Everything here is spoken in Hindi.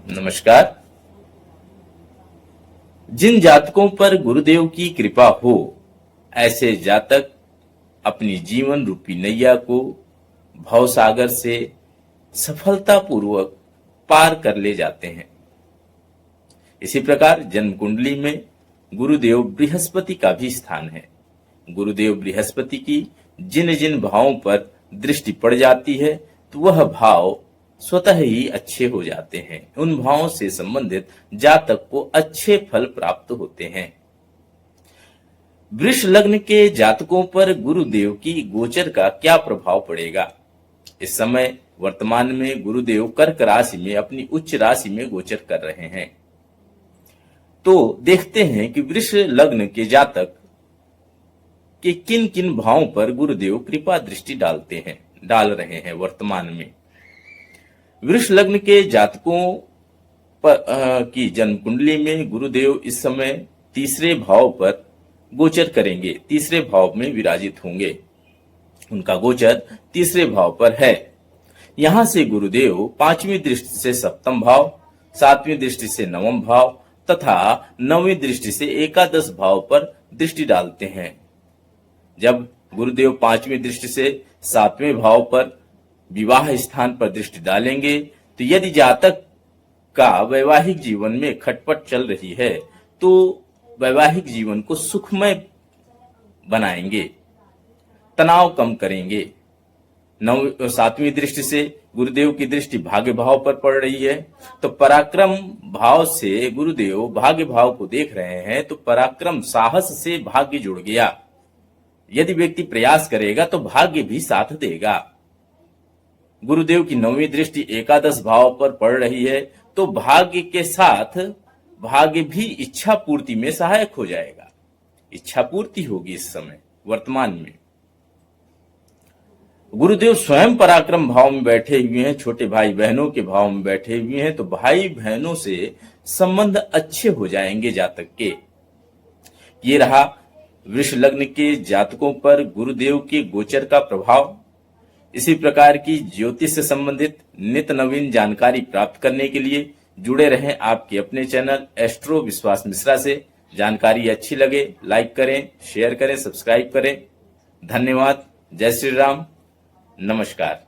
नमस्कार। जिन जातकों पर गुरुदेव की कृपा हो, ऐसे जातक अपनी जीवन रूपी नैया को भवसागर से सफलतापूर्वक पार कर ले जाते हैं। इसी प्रकार जन्म कुंडली में गुरुदेव बृहस्पति का भी स्थान है। गुरुदेव बृहस्पति की जिन जिन भावों पर दृष्टि पड़ जाती है, तो वह भाव स्वतः ही अच्छे हो जाते हैं। उन भावों से संबंधित जातक को अच्छे फल प्राप्त होते हैं। वृष लग्न के जातकों पर गुरुदेव की गोचर का क्या प्रभाव पड़ेगा? इस समय वर्तमान में गुरुदेव कर्क राशि में अपनी उच्च राशि में गोचर कर रहे हैं। तो देखते हैं कि वृष लग्न के जातक के किन किन भावों पर गुरुदेव कृपा दृष्टि डाल रहे हैं वर्तमान में। वृष लग्न के जातकों की जन्म कुंडली में गुरुदेव इस समय तीसरे भाव पर गोचर करेंगे, तीसरे भाव में विराजित होंगे। उनका गोचर तीसरे भाव पर है। यहां से गुरुदेव पांचवी दृष्टि से सप्तम भाव, सातवीं दृष्टि से नवम भाव तथा नौवीं दृष्टि से एकादश भाव पर दृष्टि डालते हैं। जब गुरुदेव पांचवी दृष्टि से सातवें भाव पर विवाह स्थान पर दृष्टि डालेंगे, तो यदि जातक का वैवाहिक जीवन में खटपट चल रही है, तो वैवाहिक जीवन को सुखमय बनाएंगे, तनाव कम करेंगे। सातवीं दृष्टि से गुरुदेव की दृष्टि भाग्य भाव पर पड़ रही है, तो पराक्रम भाव से गुरुदेव भाग्य भाव को देख रहे हैं, तो पराक्रम साहस से भाग्य जुड़ गया। यदि व्यक्ति प्रयास करेगा तो भाग्य भी साथ देगा। गुरुदेव की नौवीं दृष्टि एकादश भाव पर पड़ रही है, तो भाग्य के साथ भाग्य भी इच्छा पूर्ति में सहायक हो जाएगा। इच्छा पूर्ति होगी इस समय वर्तमान में। गुरुदेव स्वयं पराक्रम भाव में बैठे हुए हैं, छोटे भाई बहनों के भाव में बैठे हुए हैं, तो भाई बहनों से संबंध अच्छे हो जाएंगे जातक के। ये रहा वृष लग्न के जातकों पर गुरुदेव के गोचर का प्रभाव। इसी प्रकार की ज्योतिष से संबंधित नित्य नवीन जानकारी प्राप्त करने के लिए जुड़े रहें आपके अपने चैनल एस्ट्रो विश्वास मिश्रा से। जानकारी अच्छी लगे लाइक करें, शेयर करें, सब्सक्राइब करें। धन्यवाद। जय श्री राम। नमस्कार।